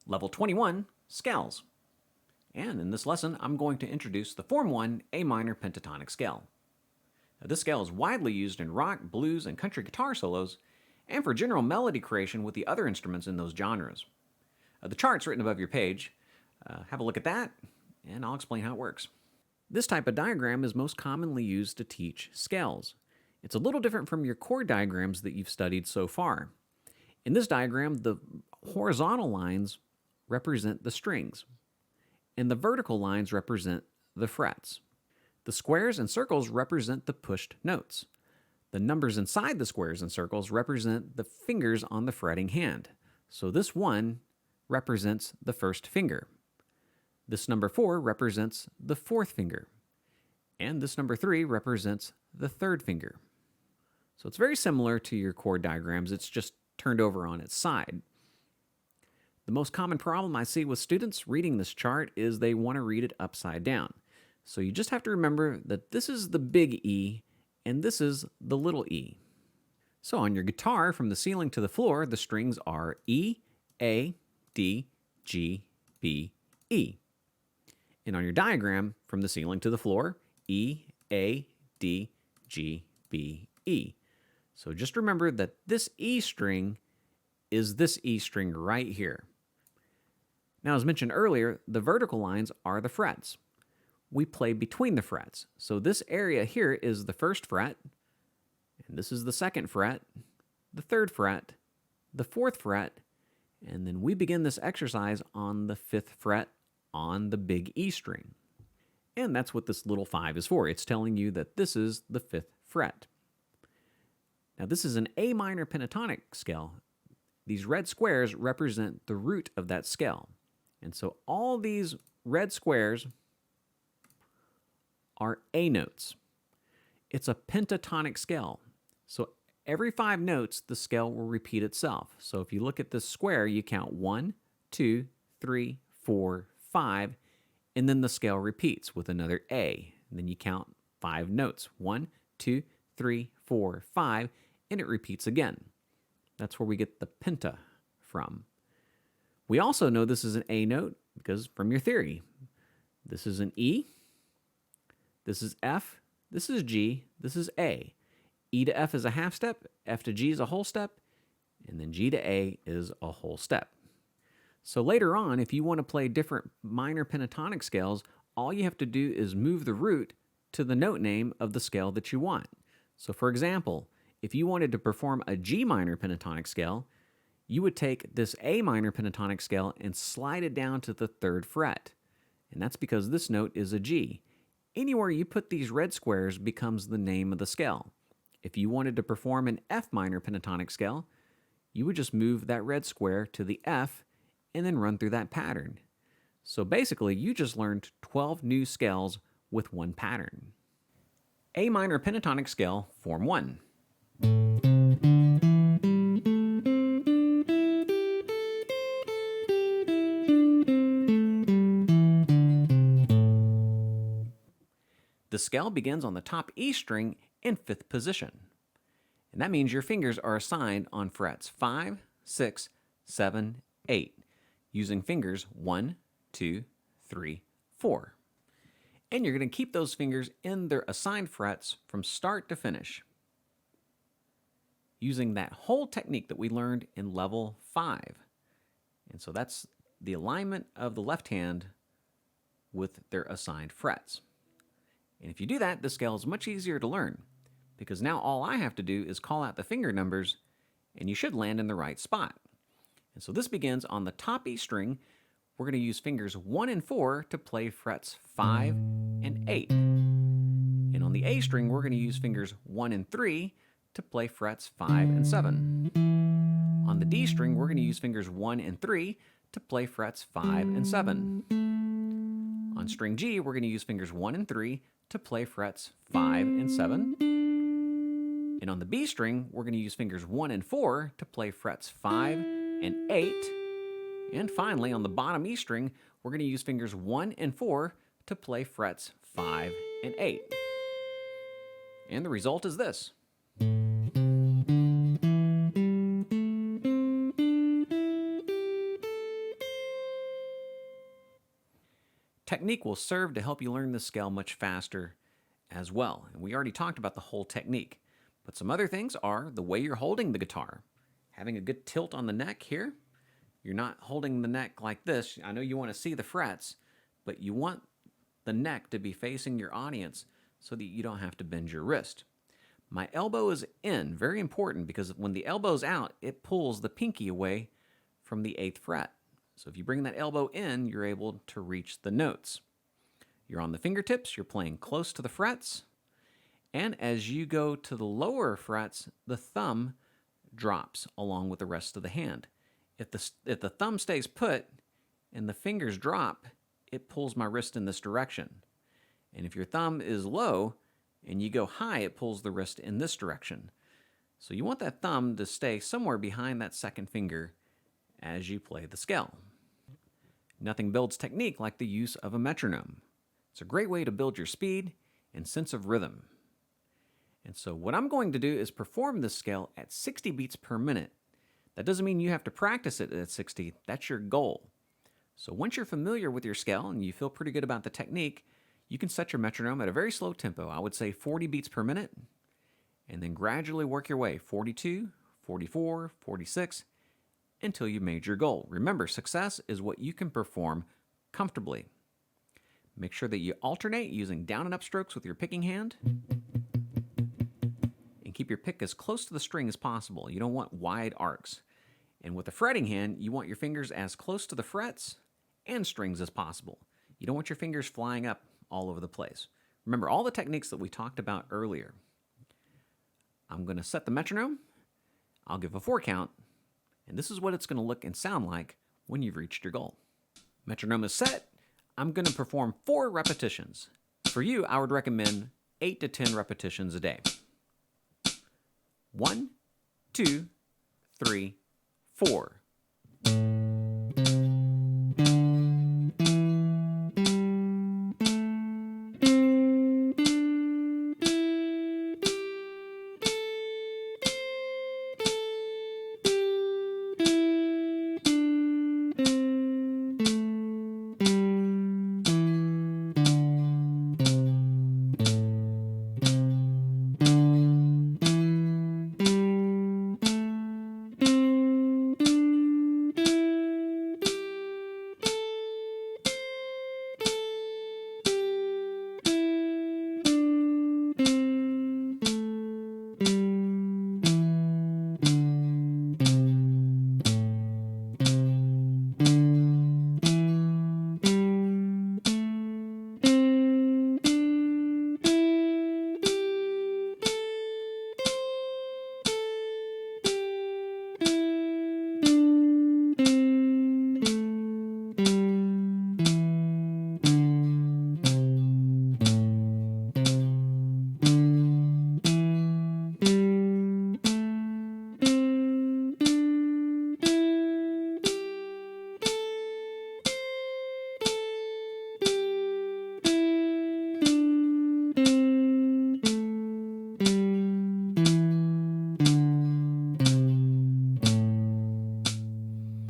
Level 21, Scales. And in this lesson, I'm going to introduce the Form 1 A minor pentatonic scale. Now, this scale is widely used in rock, blues, and country guitar solos, and for general melody creation with the other instruments in those genres. The chart's written above your page. Have a look at that, and I'll explain how it works. This type of diagram is most commonly used to teach scales. It's a little different from your chord diagrams that you've studied so far. In this diagram, the horizontal lines represent the strings, and the vertical lines represent the frets. The squares and circles represent the pushed notes. The numbers inside the squares and circles represent the fingers on the fretting hand. So this 1 represents the first finger. This number 4 represents the fourth finger. And this number 3 represents the third finger. So it's very similar to your chord diagrams, it's just turned over on its side. The most common problem I see with students reading this chart is they want to read it upside down. So you just have to remember that this is the big E and this is the little e. So on your guitar, from the ceiling to the floor, the strings are E, A, D, G, B, E. And on your diagram, from the ceiling to the floor, E, A, D, G, B, E. So just remember that this E string is this E string right here. Now, as mentioned earlier, the vertical lines are the frets. We play between the frets. So this area here is the first fret, and this is the second fret, the third fret, the fourth fret, and then we begin this exercise on the fifth fret on the big E string. And that's what this little 5 is for. It's telling you that this is the fifth fret. Now, this is an A minor pentatonic scale. These red squares represent the root of that scale. And so all these red squares are A notes. It's a pentatonic scale. So every 5 notes, the scale will repeat itself. So if you look at this square, you count 1, 2, 3, 4, 5, and then the scale repeats with another A. And then you count 5 notes. 1, 2, 3, 4, 5, and it repeats again. That's where we get the penta from. We also know this is an A note because from your theory. This is an E, this is F, this is G, this is A. E to F is a half step, F to G is a whole step, and then G to A is a whole step. So later on, if you want to play different minor pentatonic scales, all you have to do is move the root to the note name of the scale that you want. So for example, if you wanted to perform a G minor pentatonic scale, you would take this A minor pentatonic scale and slide it down to the 3rd fret. And that's because this note is a G. Anywhere you put these red squares becomes the name of the scale. If you wanted to perform an F minor pentatonic scale, you would just move that red square to the F and then run through that pattern. So basically, you just learned 12 new scales with one pattern. A minor pentatonic scale, Form 1. The scale begins on the top E string in 5th position. And that means your fingers are assigned on frets 5, 6, 7, 8, using fingers 1, 2, 3, 4. And you're going to keep those fingers in their assigned frets from start to finish, using that whole technique that we learned in level 5. And so that's the alignment of the left hand with their assigned frets. And if you do that, the scale is much easier to learn, because now all I have to do is call out the finger numbers, and you should land in the right spot. And so this begins on the top E string. We're going to use fingers 1 and 4 to play frets 5 and 8. And on the A string, we're going to use fingers 1 and 3 to play frets 5 and 7. On the D string, we're going to use fingers 1 and 3 to play frets 5 and 7. On string G, we're going to use fingers 1 and 3 to play frets 5 and 7. And on the B string, we're going to use fingers 1 and 4 to play frets 5 and 8. And finally, on the bottom E string, we're going to use fingers 1 and 4 to play frets 5 and 8. And the result is this. Technique will serve to help you learn this scale much faster as well. And we already talked about the whole technique. But some other things are the way you're holding the guitar. Having a good tilt on the neck here. You're not holding the neck like this. I know you want to see the frets, but you want the neck to be facing your audience so that you don't have to bend your wrist. My elbow is in, very important, because when the elbow's out, it pulls the pinky away from the 8th fret. So if you bring that elbow in, you're able to reach the notes. You're on the fingertips, you're playing close to the frets, and as you go to the lower frets, the thumb drops along with the rest of the hand. If the thumb stays put and the fingers drop, it pulls my wrist in this direction. And if your thumb is low and you go high, it pulls the wrist in this direction. So you want that thumb to stay somewhere behind that second finger as you play the scale. Nothing builds technique like the use of a metronome. It's a great way to build your speed and sense of rhythm. And so what I'm going to do is perform this scale at 60 beats per minute. That doesn't mean you have to practice it at 60. That's your goal. So once you're familiar with your scale and you feel pretty good about the technique, you can set your metronome at a very slow tempo. I would say 40 beats per minute, and then gradually work your way 42, 44, 46, until you made your goal. Remember, success is what you can perform comfortably. Make sure that you alternate using down and up strokes with your picking hand, and keep your pick as close to the string as possible. You don't want wide arcs. And with the fretting hand, you want your fingers as close to the frets and strings as possible. You don't want your fingers flying up all over the place. Remember all the techniques that we talked about earlier. I'm going to set the metronome. I'll give a 4 count. And this is what it's going to look and sound like when you've reached your goal. Metronome is set. I'm going to perform 4 repetitions. For you, I would recommend 8 to 10 repetitions a day. 1, 2, 3, 4.